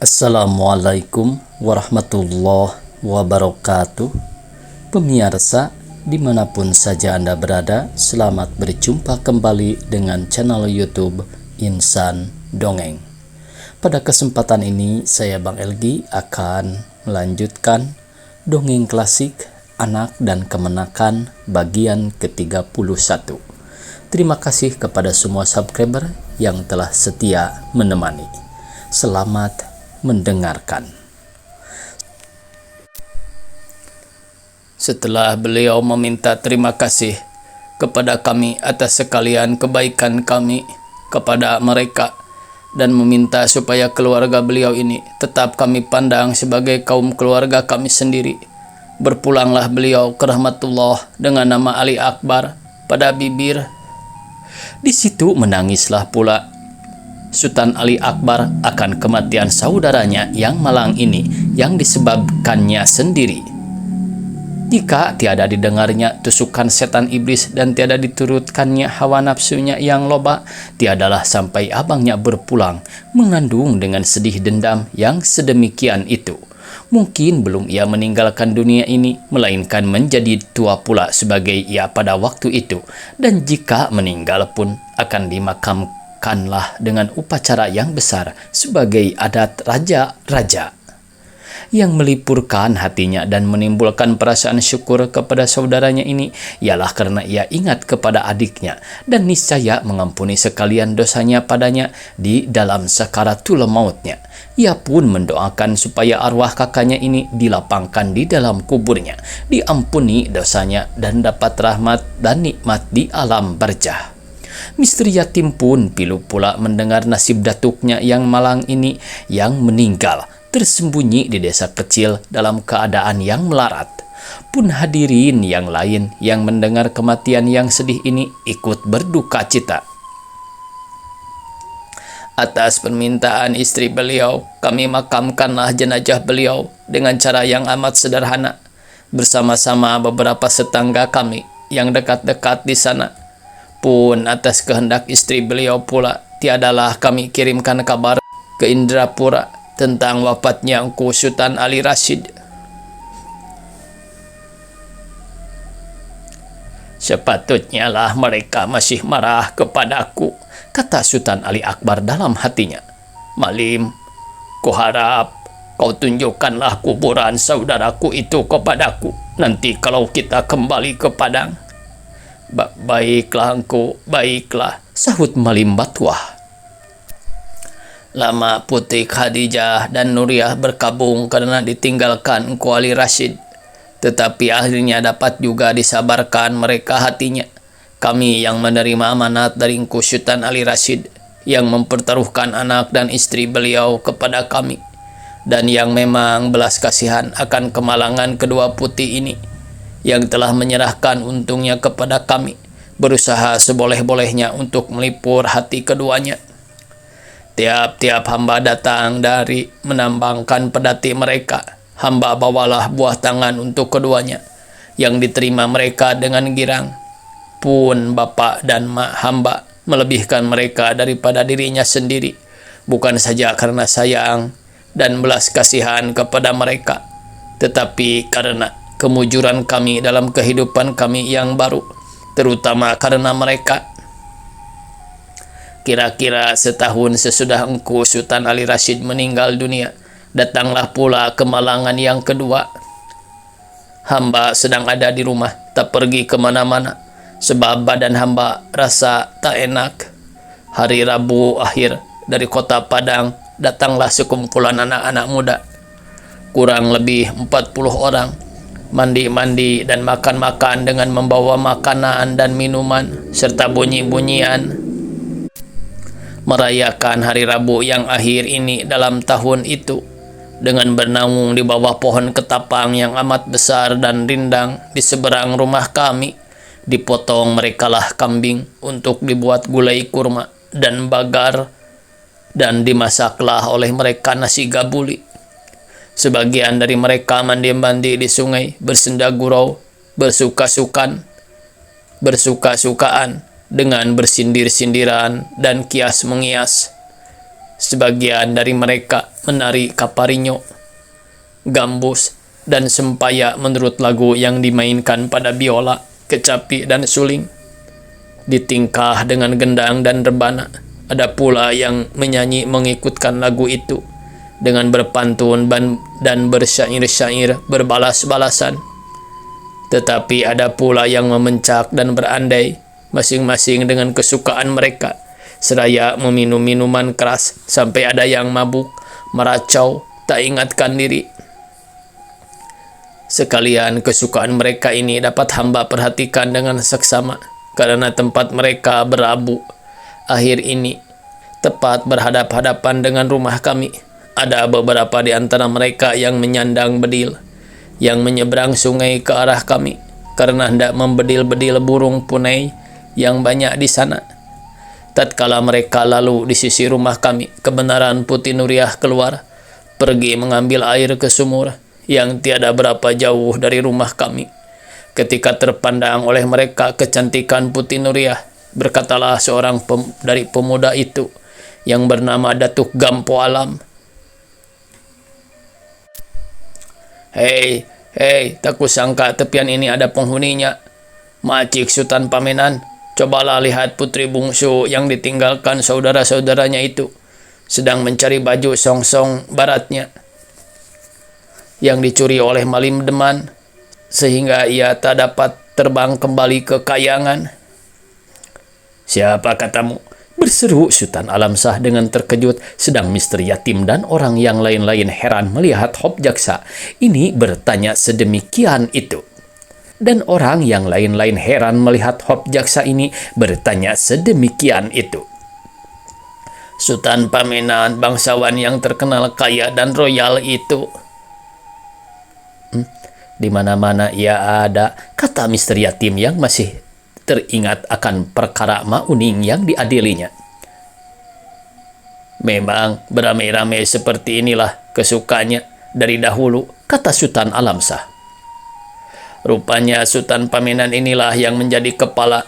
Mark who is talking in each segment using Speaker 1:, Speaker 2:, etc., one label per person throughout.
Speaker 1: Assalamualaikum warahmatullahi wabarakatuh. Pemirsa, dimanapun saja Anda berada, selamat berjumpa kembali dengan channel YouTube Insan Dongeng. Pada kesempatan ini, saya Bang Elgi akan melanjutkan dongeng klasik Anak dan Kemenakan bagian ke-31. Terima kasih kepada semua subscriber yang telah setia menemani. Selamat mendengarkan. Setelah beliau meminta terima kasih kepada kami atas sekalian kebaikan kami kepada mereka dan meminta supaya keluarga beliau ini tetap kami pandang sebagai kaum keluarga kami sendiri, berpulanglah beliau ke rahmatullah dengan nama Ali Akbar pada bibir. Di situ menangislah pula Sultan Ali Akbar akan kematian saudaranya yang malang ini yang disebabkannya sendiri. Jika tiada didengarnya tusukan setan iblis dan tiada diturutkannya hawa nafsunya yang loba, tiadalah sampai abangnya berpulang mengandung dengan sedih dendam yang sedemikian itu. Mungkin belum ia meninggalkan dunia ini, melainkan menjadi tua pula sebagai ia pada waktu itu, dan jika meninggal pun akan dimakamkanlah dengan upacara yang besar sebagai adat raja-raja. Yang melipurkan hatinya dan menimbulkan perasaan syukur kepada saudaranya ini ialah karena ia ingat kepada adiknya dan niscaya mengampuni sekalian dosanya padanya di dalam sakaratul mautnya. Ia pun mendoakan supaya arwah kakaknya ini dilapangkan di dalam kuburnya, diampuni dosanya dan dapat rahmat dan nikmat di alam barzah. Misteri yatim pun pilu pula mendengar nasib datuknya yang malang ini yang meninggal tersembunyi di desa kecil dalam keadaan yang melarat. Pun hadirin yang lain yang mendengar kematian yang sedih ini ikut berduka cita. Atas permintaan istri beliau, kami makamkanlah jenazah beliau dengan cara yang amat sederhana bersama-sama beberapa tetangga kami yang dekat-dekat di sana. Pun atas kehendak istri beliau pula, tiadalah kami kirimkan kabar ke Indrapura tentang wafatnya Engku Sultan Ali Rashid. Sepatutnya lah mereka masih marah kepadaku, kata Sultan Ali Akbar dalam hatinya. Malim, kuharap kau tunjukkanlah kuburan saudaraku itu kepadaku nanti kalau kita kembali ke Padang. Baiklah Engku, baiklah, sahut Malim Batuah. Lama Putri Khadijah dan Nuriyah berkabung karena ditinggalkan Engku Ali Rashid, tetapi akhirnya dapat juga disabarkan mereka hatinya. Kami yang menerima amanat dari Engku Sultan Ali Rashid yang mempertaruhkan anak dan istri beliau kepada kami, dan yang memang belas kasihan akan kemalangan kedua putih ini yang telah menyerahkan untungnya kepada kami, berusaha seboleh-bolehnya untuk melipur hati keduanya. Tiap-tiap hamba datang dari menambangkan pedati mereka, hamba bawalah buah tangan untuk keduanya, yang diterima mereka dengan girang. Pun bapa dan mak hamba melebihkan mereka daripada dirinya sendiri, bukan saja karena sayang dan belas kasihan kepada mereka, tetapi karena kemujuran kami dalam kehidupan kami yang baru, terutama karena mereka. Kira-kira setahun sesudah Engku Sultan Ali Rashid meninggal dunia, datanglah pula kemalangan yang kedua. Hamba sedang ada di rumah, tak pergi kemana-mana, sebab badan hamba rasa tak enak. Hari Rabu akhir dari kota Padang, datanglah sekumpulan anak-anak muda, kurang lebih 40 orang, mandi-mandi dan makan-makan dengan membawa makanan dan minuman, serta bunyi-bunyian, merayakan hari Rabu yang akhir ini dalam tahun itu dengan bernaung di bawah pohon ketapang yang amat besar dan rindang di seberang rumah kami. Dipotong merekalah kambing untuk dibuat gulai kurma dan bagar, dan dimasaklah oleh mereka nasi gabuli. Sebagian dari mereka mandi-mandi di sungai, bersenda gurau, bersuka-sukaan dengan bersindir-sindiran dan kias mengias. Sebagian dari mereka menari kaparinyo, gambus, dan sempaya menurut lagu yang dimainkan pada biola, kecapi, dan suling. Ditingkah dengan gendang dan rebana. Ada pula yang menyanyi mengikutkan lagu itu dengan berpantun dan bersyair-syair berbalas-balasan. Tetapi ada pula yang memencak dan berandai, masing-masing dengan kesukaan mereka, seraya meminum minuman keras sampai ada yang mabuk, meracau, tak ingatkan diri. Sekalian kesukaan mereka ini dapat hamba perhatikan dengan seksama, karena tempat mereka berabu. Akhir ini, tepat berhadap-hadapan dengan rumah kami, ada beberapa di antara mereka yang menyandang bedil, yang menyeberang sungai ke arah kami, karena hendak membedil-bedil burung punai yang banyak di sana. Tatkala mereka lalu di sisi rumah kami, kebenaran Putri Nuriah keluar, pergi mengambil air ke sumur yang tiada berapa jauh dari rumah kami. Ketika terpandang oleh mereka kecantikan Putri Nuriah, berkatalah seorang dari pemuda itu yang bernama Datuk Gampo Alam, Hei, tak kusangka tepian ini ada penghuninya. Macik Sultan Pamenan, cobalah lihat putri bungsu yang ditinggalkan saudara-saudaranya itu sedang mencari baju songsong baratnya yang dicuri oleh Malim Deman, sehingga ia tak dapat terbang kembali ke kayangan. Siapa katamu? Berseru Sultan Alam Shah dengan terkejut, sedang Mister Yatim dan orang yang lain-lain heran melihat Hop Jaksa ini bertanya sedemikian itu. Dan orang yang lain-lain heran melihat Hop Jaksa ini bertanya sedemikian itu. Sultan Pamenan, bangsawan yang terkenal kaya dan royal itu. Di mana-mana ia ada, kata Mister Yatim yang masih teringat akan perkara Mauning yang diadilinya. Memang beramai-ramai seperti inilah kesukanya dari dahulu, kata Sultan Alam Shah. Rupanya Sultan Pamenan inilah yang menjadi kepala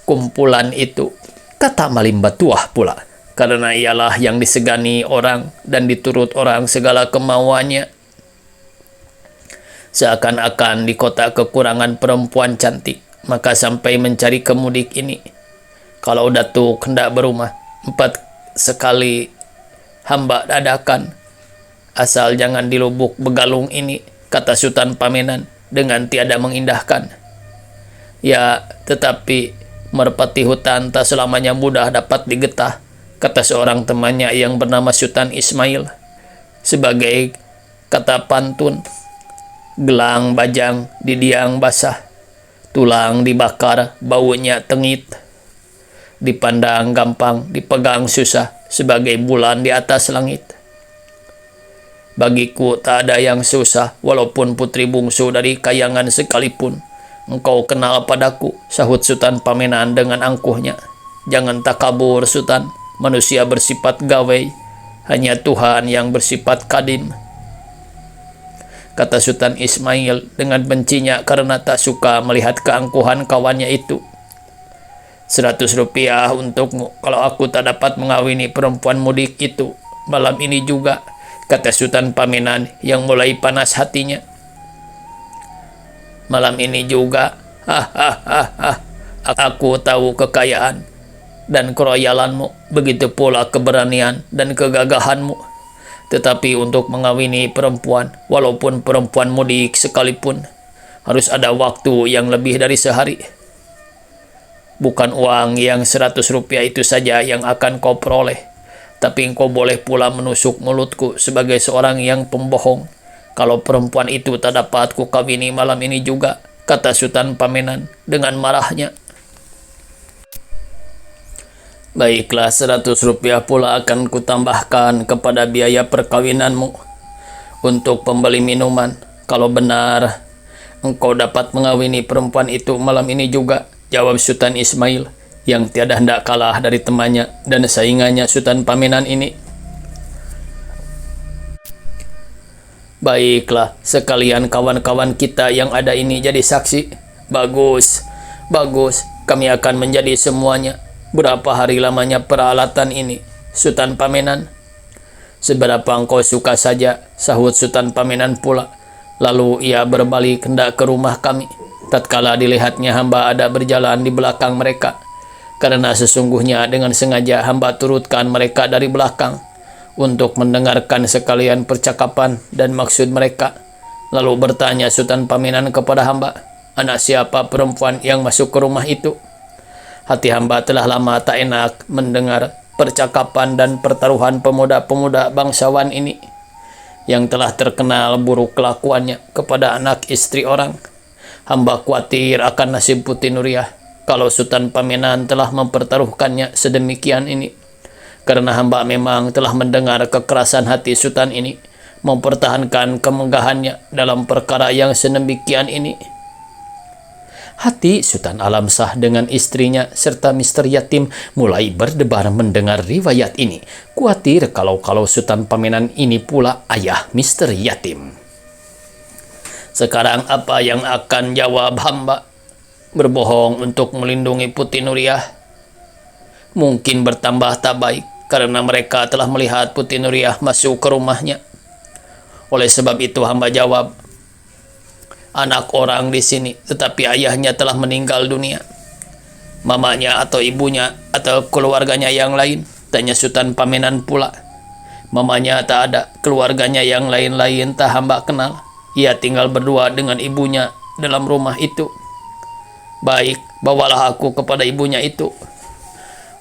Speaker 1: kumpulan itu, kata Malim Batuah pula, karena ialah yang disegani orang dan diturut orang segala kemauannya. Seakan-akan di kota kekurangan perempuan cantik, maka sampai mencari kemudik ini. Kalau Datuk hendak berumah, 4 sekali hamba dadakan, asal jangan di Lubuk Begalung ini, kata Sultan Pamenan dengan tiada mengindahkan. Ya, tetapi merpati hutan tak selamanya mudah dapat digetah, kata seorang temannya yang bernama Sultan Ismail. Sebagai kata pantun, gelang bajang didiang basah, tulang dibakar baunya tengit, dipandang gampang dipegang susah, sebagai bulan di atas langit. Bagiku tak ada yang susah, walaupun putri bungsu dari kayangan sekalipun. Engkau kenal padaku, sahut Sultan Pamenan dengan angkuhnya. Jangan takabur Sultan, manusia bersifat gawai, hanya Tuhan yang bersifat kadim, kata Sultan Ismail dengan bencinya karena tak suka melihat keangkuhan kawannya itu. 100 rupiah untukmu kalau aku tak dapat mengawini perempuan mudik itu malam ini juga, kata Sultan Pamenan yang mulai panas hatinya. Malam ini juga? Aku tahu kekayaan dan keroyalanmu, begitu pula keberanian dan kegagahanmu. Tetapi untuk mengawini perempuan, walaupun perempuan mudik sekalipun, harus ada waktu yang lebih dari sehari. Bukan uang yang 100 rupiah itu saja yang akan kau peroleh, tapi engkau boleh pula menusuk mulutku sebagai seorang yang pembohong kalau perempuan itu tak dapat kukawini malam ini juga, kata Sultan Pamenan dengan marahnya. Baiklah, 100 rupiah pula akan kutambahkan kepada biaya perkawinanmu untuk pembeli minuman. Kalau benar engkau dapat mengawini perempuan itu malam ini juga, jawab Sultan Ismail yang tiada hendak kalah dari temannya dan saingannya Sultan Pamenan ini. Baiklah, sekalian kawan-kawan kita yang ada ini jadi saksi. Bagus, kami akan menjadi semuanya. Berapa hari lamanya peralatan ini? Sultan Pamenan. Seberapa engkau suka saja, sahut Sultan Pamenan pula. Lalu ia berbalik hendak ke rumah kami. Tatkala dilihatnya hamba ada berjalan di belakang mereka. Karena sesungguhnya dengan sengaja hamba turutkan mereka dari belakang untuk mendengarkan sekalian percakapan dan maksud mereka. Lalu bertanya Sultan Pamenan kepada hamba, anak siapa perempuan yang masuk ke rumah itu? Hati hamba telah lama tak enak mendengar percakapan dan pertaruhan pemuda-pemuda bangsawan ini yang telah terkenal buruk kelakuannya kepada anak istri orang. Hamba khawatir akan nasib Putri Nuriyah kalau Sultan Pamenan telah mempertaruhkannya sedemikian ini. Karena hamba memang telah mendengar kekerasan hati Sultan ini mempertahankan kemegahannya dalam perkara yang sedemikian ini. Hati Sultan Alam Shah dengan istrinya serta Mr. Yatim mulai berdebar mendengar riwayat ini. Khawatir kalau Sultan Pamenan ini pula ayah Mr. Yatim. Sekarang apa yang akan jawab hamba? Berbohong untuk melindungi Putri Nuriyah mungkin bertambah tak baik, karena mereka telah melihat Putri Nuriyah masuk ke rumahnya. Oleh sebab itu hamba jawab, anak orang di sini, tetapi ayahnya telah meninggal dunia. Mamanya atau ibunya atau keluarganya yang lain? Tanya Sultan Pamenan pula. Mamanya tak ada, keluarganya yang lain-lain tak hamba kenal. Ia tinggal berdua dengan ibunya dalam rumah itu. Baik, bawalah aku kepada ibunya itu.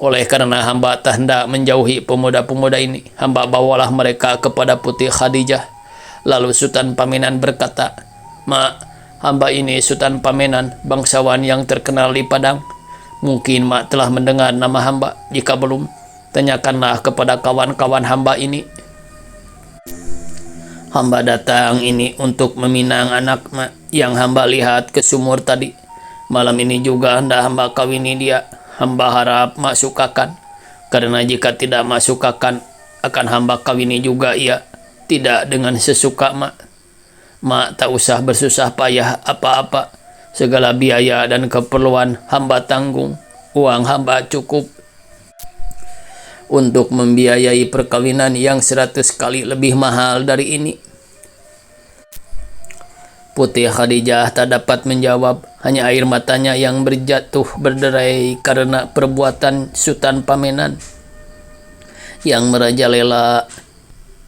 Speaker 1: Oleh karena hamba tak hendak menjauhi pemuda-pemuda ini, hamba bawalah mereka kepada Putri Khadijah. Lalu Sultan Pamenan berkata, Mak, hamba ini Sultan Pamenan, bangsawan yang terkenal di Padang. Mungkin Mak telah mendengar nama hamba. Jika belum, tanyakanlah kepada kawan-kawan hamba ini. Hamba datang ini untuk meminang anak Mak yang hamba lihat ke sumur tadi. Malam ini juga hendak hamba kawini dia. Hamba harap Mak sukakan, karena jika tidak Mak sukakan, akan hamba kawini juga ia, tidak dengan sesuka Mak. Mak tak usah bersusah payah apa-apa. Segala biaya dan keperluan hamba tanggung. Uang hamba cukup untuk membiayai perkawinan yang 100 kali lebih mahal dari ini. Putri Khadijah tak dapat menjawab, hanya air matanya yang berjatuh berderai karena perbuatan Sultan Pamenan yang merajalela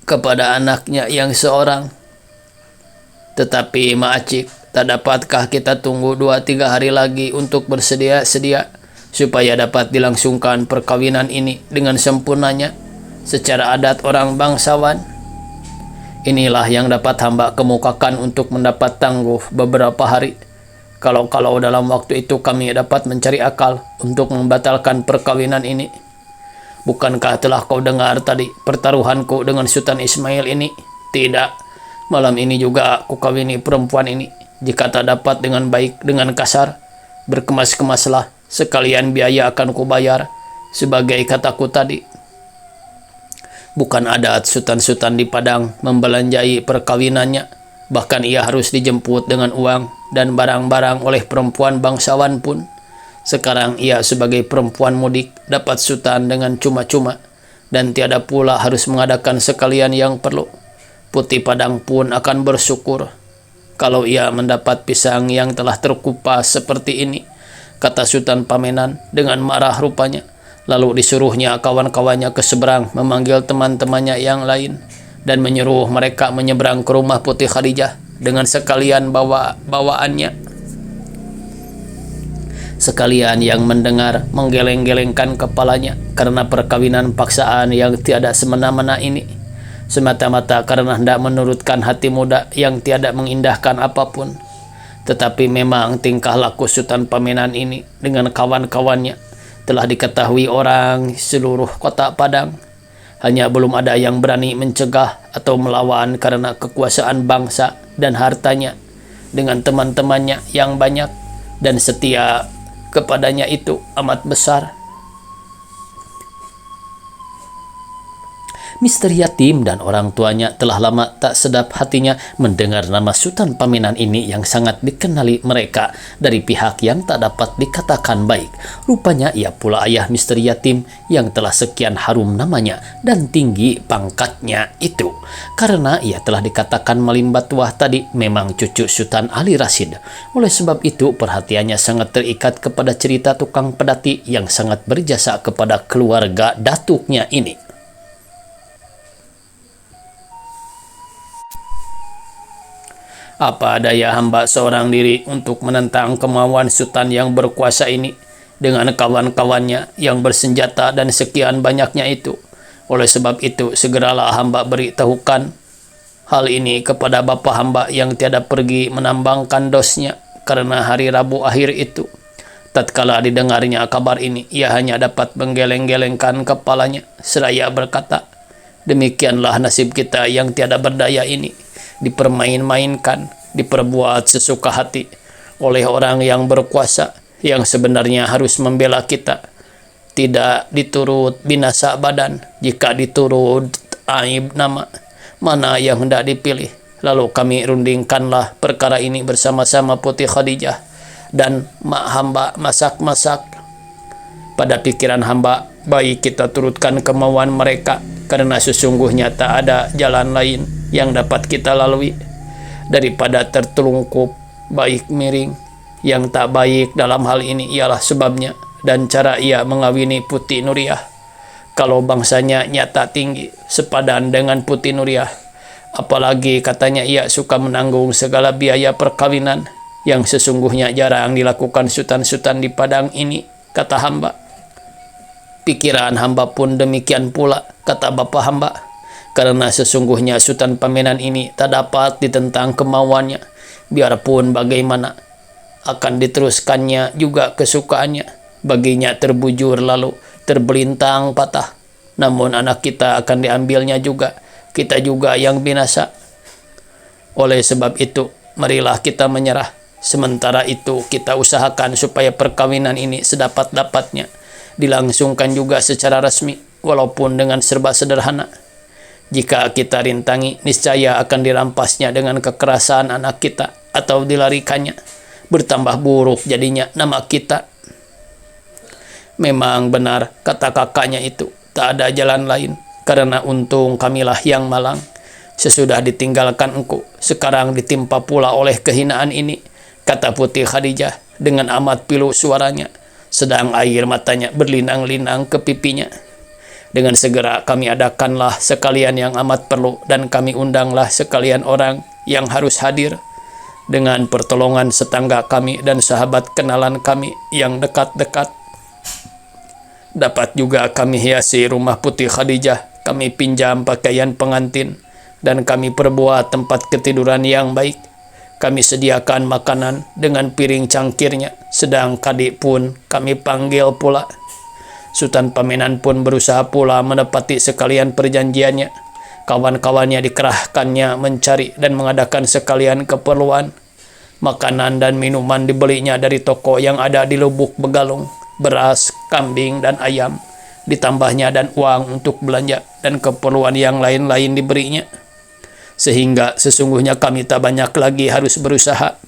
Speaker 1: kepada anaknya yang seorang. Tetapi Mak Acik, tak dapatkah kita tunggu 2-3 hari lagi untuk bersedia-sedia supaya dapat dilangsungkan perkawinan ini dengan sempurnanya secara adat orang bangsawan? Inilah yang dapat hamba kemukakan untuk mendapat tangguh beberapa hari. Kalau dalam waktu itu kami dapat mencari akal untuk membatalkan perkawinan ini. Bukankah telah kau dengar tadi pertaruhanku dengan Sultan Ismail ini? Tidak. Malam ini juga aku kawini perempuan ini. Jika tak dapat dengan baik, dengan kasar, berkemas-kemaslah, sekalian biaya akan kubayar. Sebagai kataku tadi, bukan adat sultan-sultan di Padang membelanjai perkawinannya. Bahkan ia harus dijemput dengan uang dan barang-barang oleh perempuan bangsawan pun. Sekarang ia sebagai perempuan mudik dapat sultan dengan cuma-cuma, dan tiada pula harus mengadakan sekalian yang perlu. Putri Padang pun akan bersyukur kalau ia mendapat pisang yang telah terkupas seperti ini, kata Sultan Pamenan dengan marah rupanya. Lalu disuruhnya kawan-kawannya ke seberang memanggil teman-temannya yang lain dan menyuruh mereka menyeberang ke rumah Putri Khadijah dengan sekalian bawaannya. Sekalian yang mendengar menggeleng-gelengkan kepalanya karena perkawinan paksaan yang tiada semena-mena ini, semata-mata karena hendak menurutkan hati muda yang tiada mengindahkan apapun. Tetapi memang tingkah laku Sultan Pamenan ini dengan kawan-kawannya telah diketahui orang seluruh kota Padang. Hanya belum ada yang berani mencegah atau melawan karena kekuasaan bangsa dan hartanya dengan teman-temannya yang banyak dan setia kepadanya itu amat besar. Misteri Yatim dan orang tuanya telah lama tak sedap hatinya mendengar nama Sultan Pamenan ini yang sangat dikenali mereka dari pihak yang tak dapat dikatakan baik. Rupanya ia pula ayah Misteri Yatim yang telah sekian harum namanya dan tinggi pangkatnya itu. Karena ia telah dikatakan melimbat tuah tadi memang cucu Sultan Ali Rashid. Oleh sebab itu perhatiannya sangat terikat kepada cerita tukang pedati yang sangat berjasa kepada keluarga datuknya ini. Apa daya hamba seorang diri untuk menentang kemauan sultan yang berkuasa ini dengan kawan-kawannya yang bersenjata dan sekian banyaknya itu. Oleh sebab itu segeralah hamba beritahukan hal ini kepada bapa hamba yang tiada pergi menambangkan dosnya karena hari Rabu akhir itu. Tatkala didengarnya kabar ini, ia hanya dapat menggeleng-gelengkan kepalanya seraya berkata, demikianlah nasib kita yang tiada berdaya ini, dipermain-mainkan, diperbuat sesuka hati oleh orang yang berkuasa yang sebenarnya harus membela kita. Tidak diturut binasa badan, jika diturut aib nama, mana yang hendak dipilih. Lalu kami rundingkanlah perkara ini bersama-sama Putri Khadijah dan mak hamba masak-masak. Pada pikiran hamba, baik kita turutkan kemauan mereka, karena sesungguhnya tak ada jalan lain yang dapat kita lalui daripada tertelungkup baik miring. Yang tak baik dalam hal ini ialah sebabnya dan cara ia mengawini Putri Nuriyah. Kalau bangsanya nyata tinggi sepadan dengan Putri Nuriyah, apalagi katanya ia suka menanggung segala biaya perkawinan yang sesungguhnya jarang dilakukan sultan-sultan di Padang ini, kata hamba. Pikiran hamba pun demikian pula, kata bapa hamba, karena sesungguhnya Sultan Pamenan ini tak dapat ditentang kemauannya, biarpun bagaimana akan diteruskannya juga kesukaannya. Baginya terbujur lalu terbelintang patah, namun anak kita akan diambilnya juga, kita juga yang binasa. Oleh sebab itu marilah kita menyerah. Sementara itu kita usahakan supaya perkawinan ini sedapat-dapatnya dilangsungkan juga secara resmi, walaupun dengan serba sederhana. Jika kita rintangi, niscaya akan dirampasnya dengan kekerasan anak kita atau dilarikannya. Bertambah buruk jadinya nama kita. Memang benar kata kakaknya itu, tak ada jalan lain, karena untung kamilah yang malang. Sesudah ditinggalkan engkau, sekarang ditimpa pula oleh kehinaan ini, kata Putri Khadijah dengan amat pilu suaranya, sedang air matanya berlinang-linang ke pipinya. Dengan segera kami adakanlah sekalian yang amat perlu, dan kami undanglah sekalian orang yang harus hadir. Dengan pertolongan setangga kami dan sahabat kenalan kami yang dekat-dekat, dapat juga kami hiasi rumah Putri Khadijah. Kami pinjam pakaian pengantin dan kami perbuat tempat ketiduran yang baik. Kami sediakan makanan dengan piring cangkirnya, sedang kadik pun kami panggil pula. Sultan Pamenan pun berusaha pula menepati sekalian perjanjiannya. Kawan-kawannya dikerahkannya mencari dan mengadakan sekalian keperluan. Makanan dan minuman dibelinya dari toko yang ada di Lubuk Begalung, beras, kambing, dan ayam. Ditambahnya dan uang untuk belanja dan keperluan yang lain-lain diberinya. Sehingga sesungguhnya kami tak banyak lagi harus berusaha.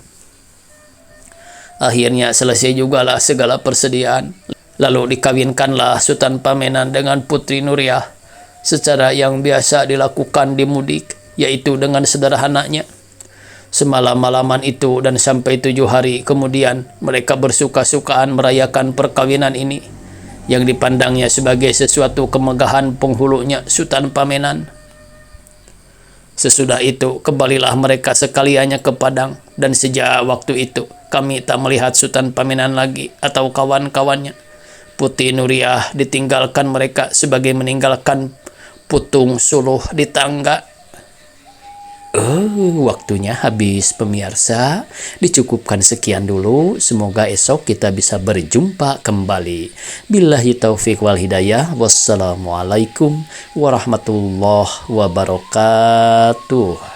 Speaker 1: Akhirnya selesai jugalah segala persediaan. Lalu dikawinkanlah Sultan Pamenan dengan Putri Nuriyah secara yang biasa dilakukan di Mudik, yaitu dengan sederhananya. Semalam-malaman itu dan sampai 7 hari kemudian mereka bersuka-sukaan merayakan perkawinan ini yang dipandangnya sebagai sesuatu kemegahan penghulunya Sultan Pamenan. Sesudah itu kembalilah mereka sekaliannya ke Padang, dan sejak waktu itu kami tak melihat Sultan Pamenan lagi atau kawan-kawannya. Putri Nuriyah ditinggalkan mereka sebagai meninggalkan putung suluh di tangga. Waktunya habis pemirsa. Dicukupkan sekian dulu. Semoga esok kita bisa berjumpa kembali. Billahi taufiq wal hidayah. Wassalamualaikum warahmatullahi wabarakatuh.